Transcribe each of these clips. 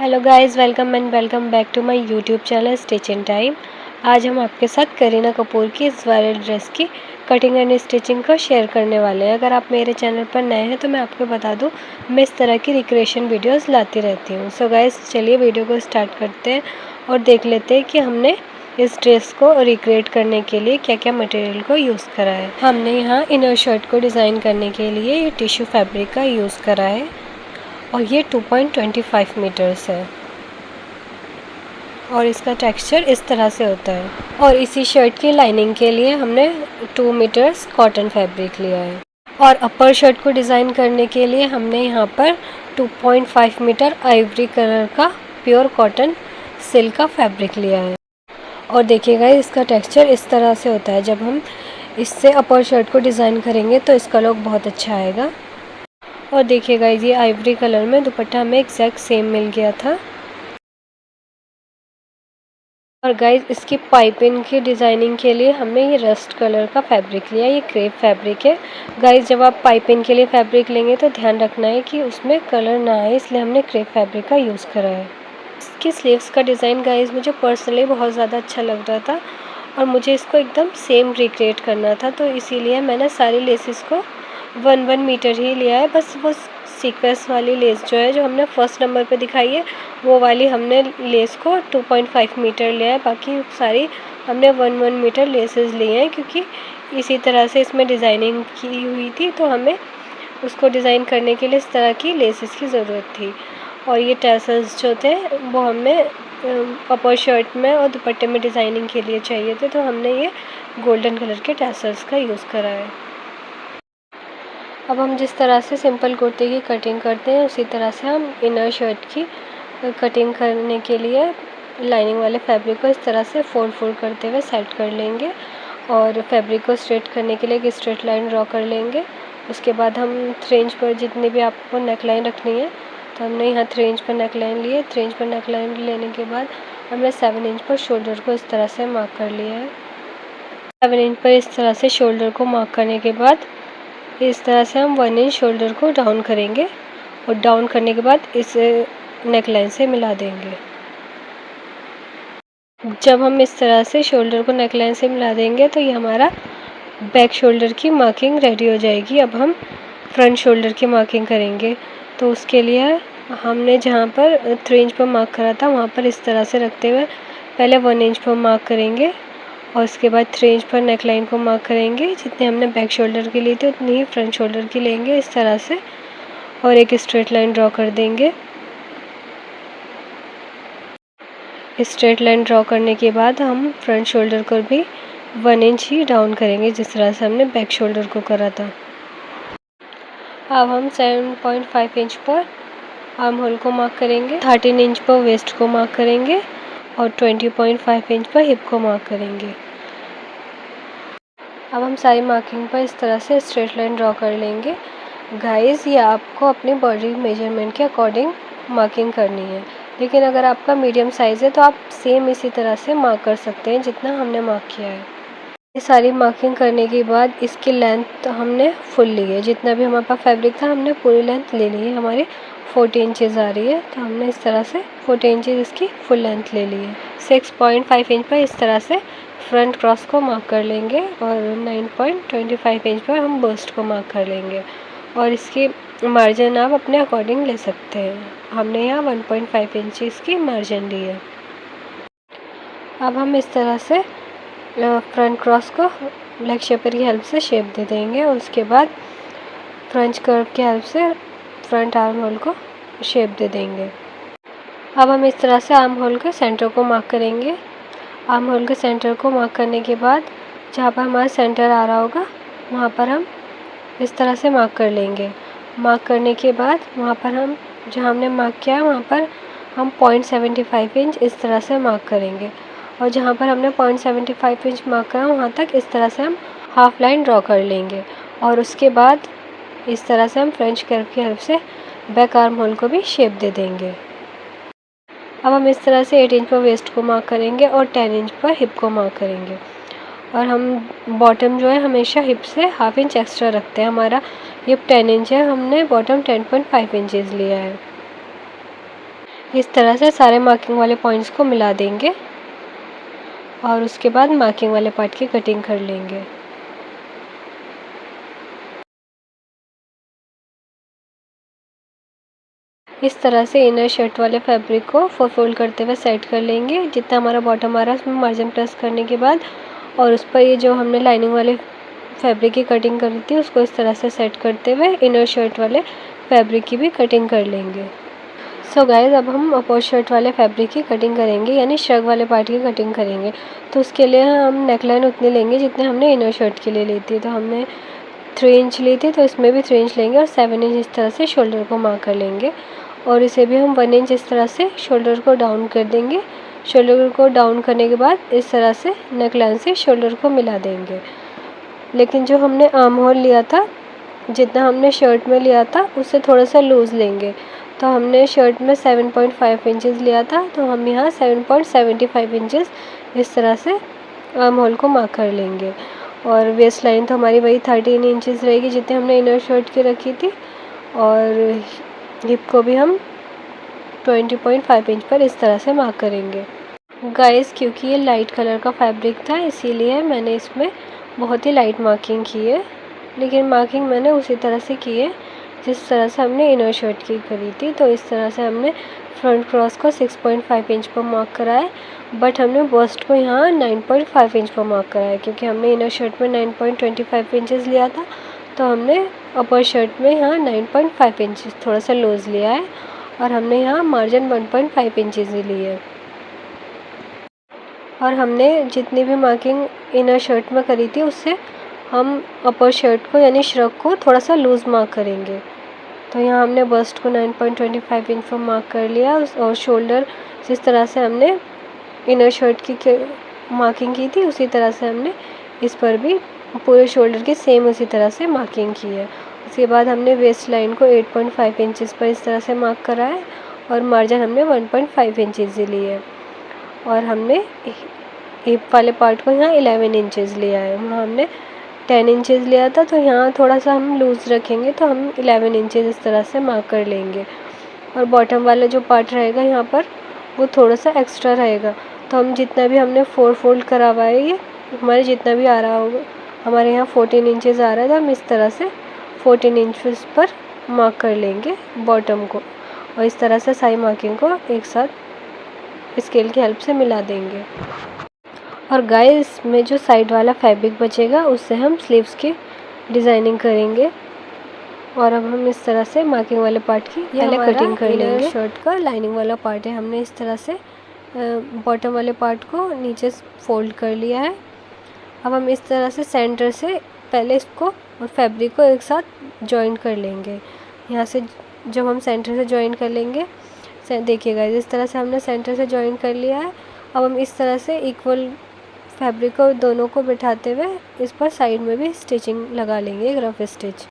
Hello guys, welcome back to my YouTube channel stitch in time. आज हम आपके साथ करीना कपूर की इस वायरल ड्रेस की कटिंग एंड स्टिचिंग को शेयर करने वाले हैं। अगर आप मेरे चैनल पर नए हैं तो मैं आपको बता दूं, मैं इस तरह की रिक्रिएशन वीडियोस लाती रहती हूं। सो गाइस, चलिए वीडियो को स्टार्ट करते हैं और देख लेते हैं कि हमने इस ड्रेस को रिक्रिएट करने के लिए क्या क्या मटेरियल को यूज़ करा है। हमने यहाँ इनर शर्ट को डिज़ाइन करने के लिए ये टिश्यू फैब्रिक का यूज़ करा है और ये 2.25 मीटर्स है और इसका टेक्सचर इस तरह से होता है। और इसी शर्ट की लाइनिंग के लिए हमने 2 मीटर्स कॉटन फैब्रिक लिया है। और अपर शर्ट को डिज़ाइन करने के लिए हमने यहाँ पर 2.5 मीटर आइवरी कलर का प्योर कॉटन सिल्क का फैब्रिक लिया है। और देखिएगा, इसका टेक्सचर इस तरह से होता है। जब हम इससे अपर शर्ट को डिज़ाइन करेंगे तो इसका लुक बहुत अच्छा आएगा। और देखिएगा, ये आइवरी कलर में दुपट्टा हमें एग्जैक्ट सेम मिल गया था। और गाइज, इसकी पाइपिंग की डिज़ाइनिंग के लिए हमने ये रस्ट कलर का फैब्रिक लिया। ये क्रेप फैब्रिक है। गाइज, जब आप पाइपिंग के लिए फैब्रिक लेंगे तो ध्यान रखना है कि उसमें कलर ना आए, इसलिए हमने क्रेप फैब्रिक का यूज़ करा है। इसकी स्लीव्स का डिज़ाइन गाइज मुझे पर्सनली बहुत ज़्यादा अच्छा लग रहा था और मुझे इसको एकदम सेम रिक्रिएट करना था, तो इसीलिए मैंने सारी लेसेस को 1 मीटर ही लिया है। बस वो सीक्वेंस वाली लेस जो है, जो हमने फर्स्ट नंबर पे दिखाई है, वो वाली हमने लेस को 2.5 मीटर लिया है। बाकी सारी हमने 1 मीटर लेसेस लिए हैं, क्योंकि इसी तरह से इसमें डिज़ाइनिंग की हुई थी, तो हमें उसको डिज़ाइन करने के लिए इस तरह की लेसेस की ज़रूरत थी। और ये टैसल्स जो थे वो हमें अपर शर्ट में और दुपट्टे में डिज़ाइनिंग के लिए चाहिए थे, तो हमने ये गोल्डन कलर के टैसल्स का यूज़ करा है। अब हम जिस तरह से सिंपल कुर्ते की कटिंग करते हैं, उसी तरह से हम इनर शर्ट की कटिंग करने के लिए लाइनिंग वाले फैब्रिक को इस तरह से फोल्ड करते हुए सेट कर लेंगे। और फैब्रिक को स्ट्रेट करने के लिए एक स्ट्रेट लाइन ड्रॉ कर लेंगे। उसके बाद हम 3 इंच पर जितनी भी आपको नेक लाइन रखनी है, तो हमने यहाँ 3 इंच पर नेक लाइन लिए। 3 इंच पर नेक लाइन लेने के बाद हमने 7 इंच पर शोल्डर को इस तरह से मार्क कर लिया है। 7 इंच पर इस तरह से शोल्डर को मार्क करने के बाद इस तरह से हम 1 इंच शोल्डर को डाउन करेंगे और डाउन करने के बाद इस नेक लाइन से मिला देंगे। जब हम इस तरह से शोल्डर को नेक लाइन से मिला देंगे तो ये हमारा बैक शोल्डर की मार्किंग रेडी हो जाएगी। अब हम फ्रंट शोल्डर की मार्किंग करेंगे, तो उसके लिए हमने जहाँ पर 3 इंच पर मार्क करा था, वहाँ पर इस तरह से रखते हुए पहले 1 इंच पर मार्क करेंगे और उसके बाद 3 इंच पर नेक लाइन को मार्क करेंगे। जितने हमने बैक शोल्डर की ली थी उतनी ही फ्रंट शोल्डर की लेंगे इस तरह से, और एक स्ट्रेट लाइन ड्रॉ कर देंगे। स्ट्रेट लाइन ड्रॉ करने के बाद हम फ्रंट शोल्डर को भी 1 इंच ही डाउन करेंगे, जिस तरह से हमने बैक शोल्डर को करा था। अब हम 7.5 इंच पर आर्म होल को मार्क करेंगे, 13 इंच पर वेस्ट को मार्क करेंगे और 20.5 इंच पर हिप को मार्क करेंगे। अब हम सारी मार्किंग पर इस तरह से स्ट्रेट लाइन ड्रॉ कर लेंगे। गाइस, ये आपको अपनी बॉडी मेजरमेंट के अकॉर्डिंग मार्किंग करनी है, लेकिन अगर आपका मीडियम साइज़ है तो आप सेम इसी तरह से मार्क कर सकते हैं जितना हमने मार्क किया है। ये सारी मार्किंग करने के बाद इसकी लेंथ हमने फुल ली है। जितना भी हमारे पास फैब्रिक था हमने पूरी लेंथ ले ली है। हमारी 40 इंचेस आ रही है, तो हमने इस तरह से 40 इंचेस इसकी फुल लेंथ ले ली है। 6.5 इंच पर इस तरह से फ्रंट क्रॉस को मार्क कर लेंगे और 9.25 इंच पर हम बस्ट को मार्क कर लेंगे। और इसकी मार्जिन आप अपने अकॉर्डिंग ले सकते हैं। हमने यहाँ 1.5 इंचेस की मार्जिन ली है। अब हम इस तरह से फ्रंट क्रॉस को ब्लैक शेपर की हेल्प से शेप दे देंगे और उसके बाद फ्रंच कर्व की हेल्प से फ्रंट आर्म होल को शेप दे देंगे। अब हम इस तरह से आर्म होल के सेंटर को मार्क करेंगे। आर्म होल के सेंटर को मार्क करने के बाद जहाँ पर हमारा सेंटर आ रहा होगा वहाँ पर हम इस तरह से मार्क कर लेंगे। मार्क करने के बाद वहाँ पर हम जहाँ हमने मार्क किया है वहाँ पर हम 0.75 इंच इस तरह से मार्क करेंगे और जहाँ पर हमने 0.75 इंच मार्क करा वहाँ तक इस तरह से हम हाफ लाइन ड्रॉ कर लेंगे। और उसके बाद इस तरह से हम फ्रेंच कर्व की हेल्प से बैक आर्म होल को भी शेप दे देंगे। अब हम इस तरह से 8 इंच पर वेस्ट को मार्क करेंगे और 10 इंच पर हिप को मार्क करेंगे। और हम बॉटम जो है हमेशा हिप से हाफ इंच एक्स्ट्रा रखते हैं। हमारा हिप 10 इंच है, हमने बॉटम 10.5 इंचेस लिया है। इस तरह से सारे मार्किंग वाले पॉइंट्स को मिला देंगे और उसके बाद मार्किंग वाले पार्ट की कटिंग कर लेंगे। इस तरह से इनर शर्ट वाले फैब्रिक को फोल्ड करते हुए सेट कर लेंगे। जितना हमारा बॉटम आ रहा है उसमें मार्जिन प्रेस करने के बाद और उस पर ये जो हमने लाइनिंग वाले फैब्रिक की कटिंग करी थी उसको इस तरह से सेट करते हुए इनर शर्ट वाले फैब्रिक की भी कटिंग कर लेंगे। सो गाइस, अब हम अपोज शर्ट वाले फैब्रिक की कटिंग करेंगे, यानी श्रग वाले पार्ट की कटिंग करेंगे। तो उसके लिए हम नेकलाइन उतनी लेंगे जितने हमने इनर शर्ट के लिए ली थी। तो हमने 3 इंच ली थी, तो इसमें भी 3 इंच लेंगे और 7 इंच इस तरह से शोल्डर को मार्क कर लेंगे और इसे भी हम 1 इंच इस तरह से शोल्डर को डाउन कर देंगे। शोल्डर को डाउन करने के बाद इस तरह से नेकलाइन से शोल्डर को मिला देंगे। लेकिन जो हमने आर्म होल लिया था, जितना हमने शर्ट में लिया था उससे थोड़ा सा लूज़ लेंगे। तो हमने शर्ट में 7.5 इंचेस लिया था, तो हम यहाँ 7.75 इंचेस इस तरह से आर्म होल को मार्क कर लेंगे। और वेस्ट लाइन तो हमारी वही 13 इंचेस रहेगी जितने हमने इनर शर्ट की रखी थी। और हिप को भी हम 20.5 इंच पर इस तरह से मार्क करेंगे। गाइस, क्योंकि ये लाइट कलर का फैब्रिक था इसीलिए मैंने इसमें बहुत ही लाइट मार्किंग की है, लेकिन मार्किंग मैंने उसी तरह से की है जिस तरह से हमने इनर शर्ट की करी थी। तो इस तरह से हमने फ्रंट क्रॉस को 6.5 इंच पर मार्क करा है, बट हमने बस्ट को यहाँ 9.5 इंच पर मार्क करा है, क्योंकि हमने इनर शर्ट में 9.25 इंचेस लिया था। तो हमने अपर शर्ट में यहाँ 9.5 इंचेस थोड़ा सा लूज़ लिया है और हमने यहाँ मार्जिन 1.5 इंचेस ही ली है। और हमने जितनी भी मार्किंग इनर शर्ट में करी थी उससे हम अपर शर्ट को यानी श्रग को थोड़ा सा लूज़ मार्क करेंगे। तो यहाँ हमने बस्ट को 9.25 इंच पर मार्क कर लिया और शोल्डर जिस तरह से हमने इनर शर्ट की मार्किंग की थी उसी तरह से हमने इस पर भी पूरे शोल्डर की सेम उसी तरह से मार्किंग की है। उसके बाद हमने वेस्ट लाइन को 8.5 इंचेस पर इस तरह से मार्क करा है और मार्जिन हमने 1.5 इंचेस ही ली है। और हमने हिप वाले पार्ट को यहाँ 11 इंचेस लिया है, वहाँ हमने 10 इंचेस लिया था। तो यहाँ थोड़ा सा हम लूज़ रखेंगे, तो हम 11 इंचेस इस तरह से मार्क कर लेंगे। और बॉटम वाला जो पार्ट रहेगा यहाँ पर वो थोड़ा सा एक्स्ट्रा रहेगा। तो हम जितना भी हमने 4 फोल्ड करा हुआ है, ये हमारे जितना भी आ रहा होगा, हमारे यहाँ 14 इंचेस आ रहा है, तो हम इस तरह से 14 इंचेस पर मार्क कर लेंगे बॉटम को और इस तरह से सारी मार्किंग को एक साथ स्केल की हेल्प से मिला देंगे। और गाइस, में जो साइड वाला फैब्रिक बचेगा उससे हम स्लीव्स की डिज़ाइनिंग करेंगे। और अब हम इस तरह से मार्किंग वाले पार्ट की पहले कटिंग कर लेंगे। शर्ट का लाइनिंग वाला पार्ट है, हमने इस तरह से बॉटम वाले पार्ट को नीचे फोल्ड कर लिया है। अब हम इस तरह से सेंटर से पहले इसको और फैब्रिक को एक साथ जॉइन कर लेंगे। यहाँ से जब हम सेंटर से जॉइन कर लेंगे, देखिएगा इस तरह से हमने सेंटर से जॉइन कर लिया है। अब हम इस तरह से इक्वल फैब्रिक को दोनों को बिठाते हुए इस पर साइड में भी स्टिचिंग लगा लेंगे, रफ स्टिच।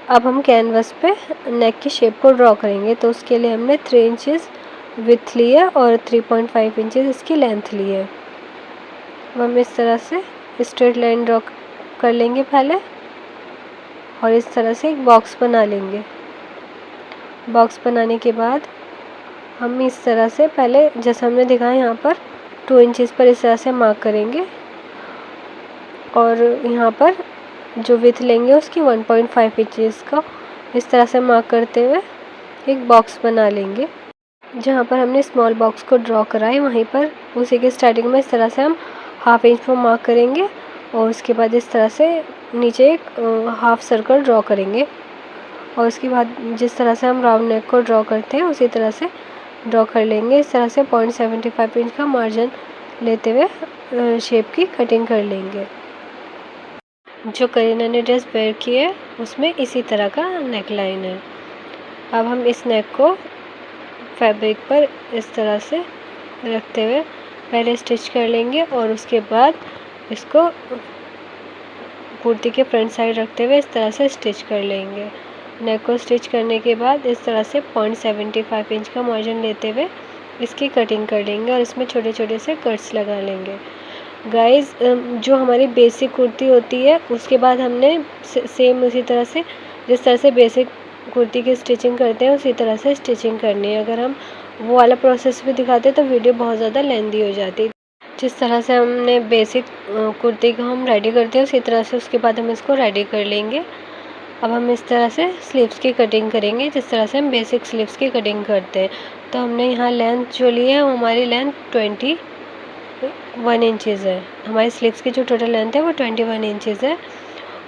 अब हम कैनवस पे नेक की शेप को ड्रॉ करेंगे। तो उसके लिए हमने 3 इंचेस विड्थ ली है और 3.5 इंचेस इसकी लेंथ ली है। अब हम इस तरह से स्ट्रेट लाइन ड्रॉ कर लेंगे पहले और इस तरह से एक बॉक्स बना लेंगे। बॉक्स बनाने के बाद हम इस तरह से पहले जैसा हमने दिखाया यहाँ पर 2 इंचेस पर इस तरह से मार्क करेंगे और यहाँ पर जो विड्थ लेंगे उसकी 1.5 इंचेस का इस तरह से मार्क करते हुए एक बॉक्स बना लेंगे। जहाँ पर हमने स्मॉल बॉक्स को ड्रॉ करा है वहीं पर उसी के स्टार्टिंग में इस तरह से हम हाफ इंच पर मार्क करेंगे और उसके बाद इस तरह से नीचे एक हाफ सर्कल ड्रॉ करेंगे और उसके बाद जिस तरह से हम राउंड नेक को ड्रॉ करते हैं उसी तरह से ड्रॉ कर लेंगे। इस तरह से 0.75 इंच का मार्जिन लेते हुए शेप की कटिंग कर लेंगे। जो करीना ने ड्रेस वेयर की है उसमें इसी तरह का नेक लाइन है। अब हम इस नेक को फैब्रिक पर इस तरह से रखते हुए पहले स्टिच कर लेंगे और उसके बाद इसको कुर्ती के फ्रंट साइड रखते हुए इस तरह से स्टिच कर लेंगे। नेक को स्टिच करने के बाद इस तरह से 0.75 इंच का मार्जिन लेते हुए इसकी कटिंग कर लेंगे और इसमें छोटे छोटे से कट्स लगा लेंगे। गाइस, जो हमारी बेसिक कुर्ती होती है उसके बाद हमने सेम उसी तरह से जिस तरह से बेसिक कुर्ती की स्टिचिंग करते हैं उसी तरह से स्टिचिंग करनी है। अगर हम वो वाला प्रोसेस भी दिखाते हैं तो वीडियो बहुत ज़्यादा लेंदी हो जाती है। जिस तरह से हमने बेसिक कुर्ती को हम रेडी करते हैं उसी तरह से उसके बाद हम इसको रेडी कर लेंगे। अब हम इस तरह से स्लीव्स की कटिंग करेंगे जिस तरह से हम बेसिक स्लीव्स की कटिंग करते हैं। तो हमने यहाँ लेंथ जो ली है हमारी लेंथ 21 इंचज़ है। हमारी स्लीव्स की जो टोटल लेंथ है वो 21 इंचज़ है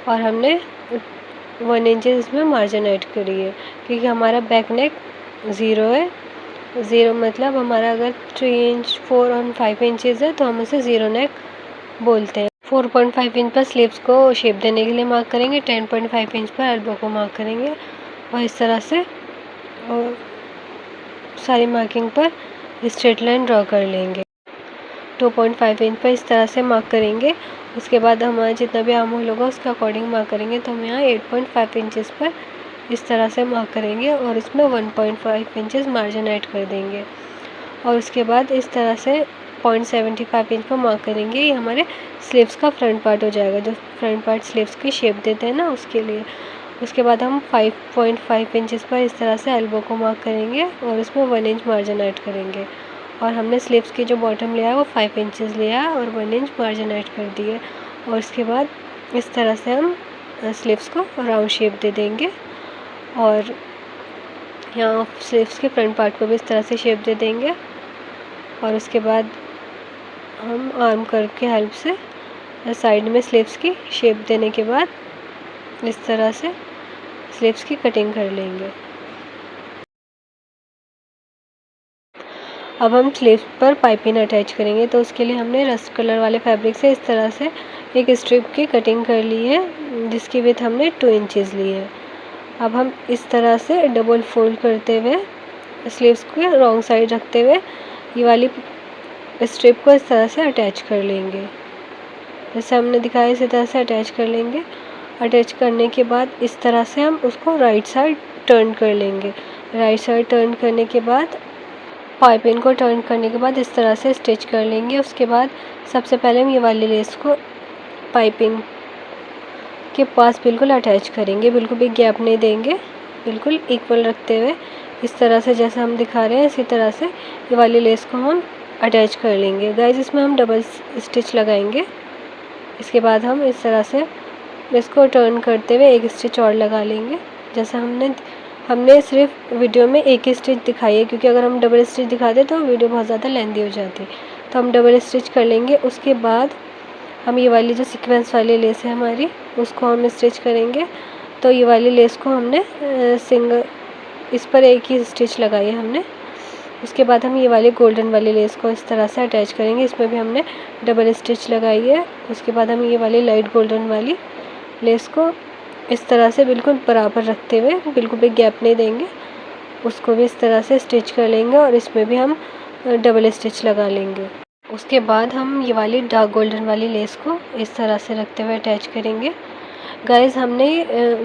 और हमने 1 इंच इसमें मार्जिन ऐड करी है क्योंकि हमारा बैक नेक 0 है। 0 मतलब हमारा अगर 3 इंच 4 और 5 इंचज़ है तो हम उसे 0 नेक बोलते हैं। 4.5 इंच पर स्लीव्स को शेप देने के लिए मार्क करेंगे, 10.5 इंच पर एल्बो को मार्क करेंगे और इस तरह से और सारी मार्किंग पर स्ट्रेट लाइन ड्रॉ कर लेंगे। 2.5 इंच पर इस तरह से मार्क करेंगे। उसके बाद हमारा जितना भी आर्म होल होगा उसके अकॉर्डिंग मार्क करेंगे। तो हम यहाँ 8.5 इंचज़ पर इस तरह से मार्क करेंगे और इसमें 1.5 इंचज़ मार्जिन ऐड कर देंगे और उसके बाद इस तरह से 0.75 इंच पर मार्क करेंगे। ये हमारे स्लीव्स का फ्रंट पार्ट हो जाएगा, जो फ्रंट पार्ट स्लीव्स की शेप देते हैं ना उसके लिए। उसके बाद हम 5.5 इंचज़ पर इस तरह से एल्बो को मार्क करेंगे और इसमें 1 इंच मार्जिन ऐड करेंगे और हमने स्लीव्स की जो बॉटम लिया है वो 5 इंचज़ लिया है और 1 इंच मार्जिन ऐड कर दिए और उसके बाद इस तरह से हम स्लीव्स को राउंड शेप दे देंगे और यहाँ स्लीव्स के फ्रंट पार्ट को भी इस तरह से शेप दे देंगे और उसके बाद हम आर्म कर्व की हेल्प से साइड में स्लीव्स की शेप देने के बाद इस तरह से स्लीव्स की कटिंग कर लेंगे। अब हम स्लीव्स पर पाइपिंग अटैच करेंगे तो उसके लिए हमने रस्ट कलर वाले फैब्रिक से इस तरह से एक स्ट्रिप की कटिंग कर ली है जिसकी विड्थ हमने 2 इंचज़ ली है। अब हम इस तरह से डबल फोल्ड करते हुए स्लीव्स को रॉन्ग साइड रखते हुए ये वाली स्ट्रिप को इस तरह से अटैच कर लेंगे। जैसे हमने दिखाया इसी तरह से अटैच कर लेंगे। अटैच करने के बाद इस तरह से हम उसको राइट साइड टर्न कर लेंगे। राइट साइड टर्न करने के बाद पाइपिंग को टर्न करने के बाद इस तरह से स्टिच कर लेंगे। उसके बाद सबसे पहले हम ये वाली लेस को पाइपिंग के पास बिल्कुल अटैच करेंगे, बिल्कुल भी गैप नहीं देंगे, बिल्कुल इक्वल रखते हुए इस तरह से जैसे हम दिखा रहे हैं इसी तरह से ये वाली लेस को हम अटैच कर लेंगे। गाइस इसमें हम डबल स्टिच लगाएंगे। इसके बाद हम इस तरह से इसको टर्न करते हुए एक स्टिच और लगा लेंगे। जैसा हमने सिर्फ वीडियो में एक ही स्टिच दिखाई है क्योंकि अगर हम डबल स्टिच दिखाते तो वीडियो बहुत ज़्यादा लेंदी हो जाती, तो हम डबल स्टिच कर लेंगे। उसके बाद हम ये वाली जो सीक्वेंस वाली लेस है हमारी उसको हम स्टिच करेंगे। तो ये वाली लेस को हमने सिंगल इस पर एक ही स्टिच लगाई है हमने। उसके बाद हम ये वाली गोल्डन वाली लेस को इस तरह से अटैच करेंगे, इसमें भी हमने डबल स्टिच लगाई है। उसके बाद हम ये वाली लाइट गोल्डन वाली लेस को इस तरह से बिल्कुल बराबर रखते हुए बिल्कुल भी गैप नहीं देंगे, उसको भी इस तरह से स्टिच कर लेंगे और इसमें भी हम डबल स्टिच लगा लेंगे। उसके बाद हम ये वाली डार्क गोल्डन वाली लेस को इस तरह से रखते हुए अटैच करेंगे। गाइस हमने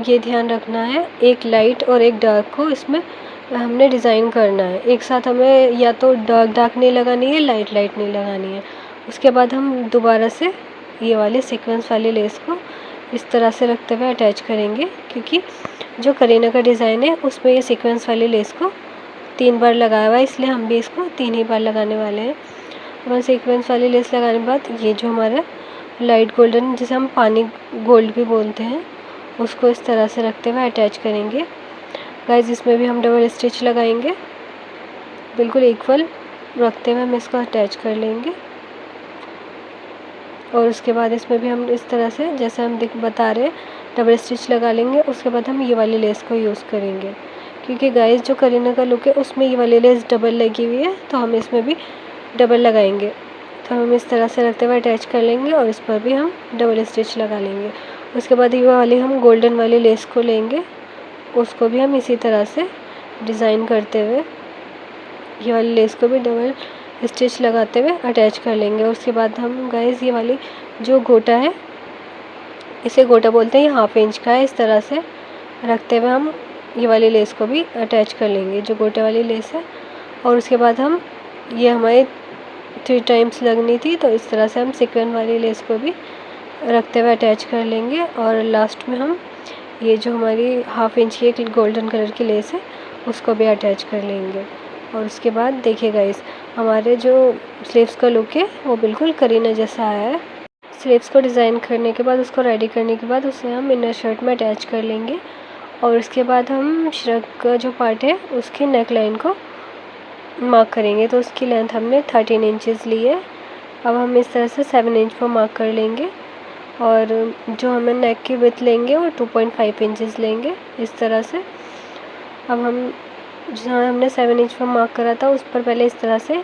ये ध्यान रखना है एक लाइट और एक डार्क को इसमें हमने डिज़ाइन करना है, एक साथ हमें या तो डार्क नहीं लगानी है लाइट नहीं लगानी है। उसके बाद हम दोबारा से ये वाली सीक्वेंस वाली लेस को इस तरह से रखते हुए अटैच करेंगे क्योंकि जो करीना का डिज़ाइन है उसमें ये सीक्वेंस वाली लेस को 3 बार लगाया हुआ है, इसलिए हम भी इसको 3 ही बार लगाने वाले हैं। और सीक्वेंस वाली लेस लगाने के बाद ये जो हमारा लाइट गोल्डन जिसे हम पानी गोल्ड भी बोलते हैं उसको इस तरह से रखते हुए अटैच करेंगे। गाइस इसमें भी हम डबल स्टिच लगाएंगे, बिल्कुल इक्वल रखते हुए हम इसको अटैच कर लेंगे। और उसके बाद इसमें भी हम इस तरह से जैसे हम बता रहे हैं डबल स्टिच लगा लेंगे। उसके बाद हम ये वाली लेस को यूज़ करेंगे क्योंकि गाइस जो करीना का लुक है उसमें ये वाली लेस डबल लगी हुई है, तो हम इसमें भी डबल लगाएंगे। तो हम इस तरह से रखते हुए अटैच कर लेंगे और इस पर भी हम डबल स्टिच लगा लेंगे। उसके बाद ये वाली हम गोल्डन वाली लेस को लेंगे, उसको भी हम इसी तरह से डिज़ाइन करते हुए ये वाली लेस को भी डबल स्टिच लगाते हुए अटैच कर लेंगे। उसके बाद हम गाइस ये वाली जो गोटा है इसे गोटा बोलते हैं, ये 1/2 इंच का है, इस तरह से रखते हुए हम ये वाली लेस को भी अटैच कर लेंगे जो गोटे वाली लेस है। और उसके बाद हम ये हमारे 3 टाइम्स लगनी थी, तो इस तरह से हम सीक्वेंस वाली लेस को भी रखते हुए अटैच कर लेंगे। और लास्ट में हम ये जो हमारी 1/2 इंच की एक गोल्डन कलर की लेस है उसको भी अटैच कर लेंगे। और उसके बाद देखिए गाइस, हमारे जो स्लीव्स का लुक है वो बिल्कुल करीना जैसा आया है। स्लीव्स को डिज़ाइन करने के बाद, उसको रेडी करने के बाद उसे हम इनर शर्ट में अटैच कर लेंगे। और उसके बाद हम श्रग का जो पार्ट है उसकी नेक लाइन को मार्क करेंगे। तो उसकी लेंथ हमने 13 इंचेस ली है। अब हम इस तरह से 7 इंच पर मार्क कर लेंगे। और जो हमें नेक की विड्थ लेंगे वो 2.5 इंचेस लेंगे इस तरह से। अब हम जहाँ हमने 7 इंच पर मार्क करा था उस पर पहले इस तरह से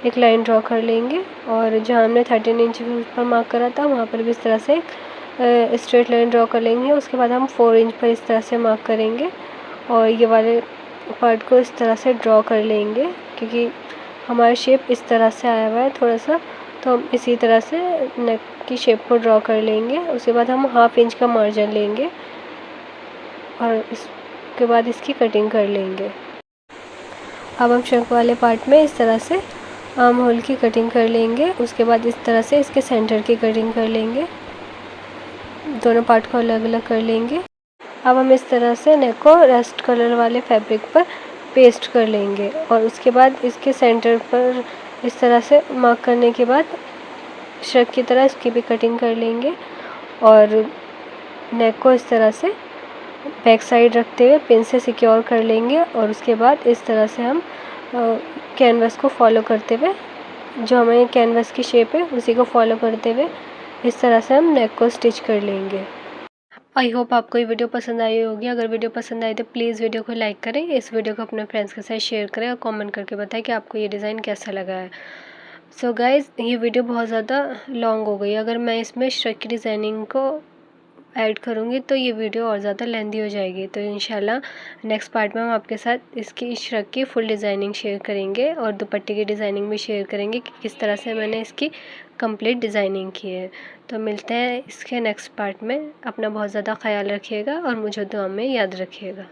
एक लाइन ड्रॉ कर लेंगे। और जहाँ हमने 13 इंच पर मार्क करा था वहाँ पर भी इस तरह से एक स्ट्रेट लाइन ड्रॉ कर लेंगे। उसके बाद हम 4 इंच पर इस तरह से मार्क करेंगे और ये वाले पार्ट को इस तरह से ड्रॉ कर लेंगे, क्योंकि हमारा शेप इस तरह से आया हुआ है थोड़ा सा, तो हम इसी तरह से नेक की शेप को ड्रॉ कर लेंगे। उसके बाद हम 1/2 इंच का मार्जिन लेंगे और इसके बाद इसकी कटिंग कर लेंगे। अब हम शंख वाले पार्ट में इस तरह से आर्म होल की कटिंग कर लेंगे। उसके बाद इस तरह से इसके सेंटर की कटिंग कर लेंगे। दोनों पार्ट को अलग अलग कर लेंगे। अब हम इस तरह से नेक को रस्ट कलर वाले फैब्रिक पर पेस्ट कर लेंगे और उसके बाद इसके सेंटर पर इस तरह से मार्क करने के बाद श्रग की तरह इसकी भी कटिंग कर लेंगे। और नेक को इस तरह से बैक साइड रखते हुए पिन से सिक्योर कर लेंगे। और उसके बाद इस तरह से हम कैनवस को फॉलो करते हुए, जो हमें कैनवस की शेप है उसी को फॉलो करते हुए इस तरह से हम नेक को स्टिच कर लेंगे। आई होप आपको ये वीडियो पसंद आई होगी। अगर वीडियो पसंद आई तो प्लीज़ वीडियो को लाइक करें, इस वीडियो को अपने फ्रेंड्स के साथ शेयर करें और कमेंट करके बताएं कि आपको ये डिज़ाइन कैसा लगा है। सो गाइज़, ये वीडियो बहुत ज़्यादा लॉन्ग हो गई। अगर मैं इसमें श्रग की डिज़ाइनिंग को ऐड करूँगी तो ये वीडियो और ज़्यादा लेंथी हो जाएगी। तो इंशाल्लाह नेक्स्ट पार्ट में हम आपके साथ इसकी श्रग की फुल डिज़ाइनिंग शेयर करेंगे और दुपट्टे की डिज़ाइनिंग भी शेयर करेंगे कि किस तरह से मैंने इसकी कंप्लीट डिज़ाइनिंग की है। तो मिलते हैं इसके नेक्स्ट पार्ट में। अपना बहुत ज़्यादा ख्याल रखिएगा और मुझे दुआ में याद रखिएगा।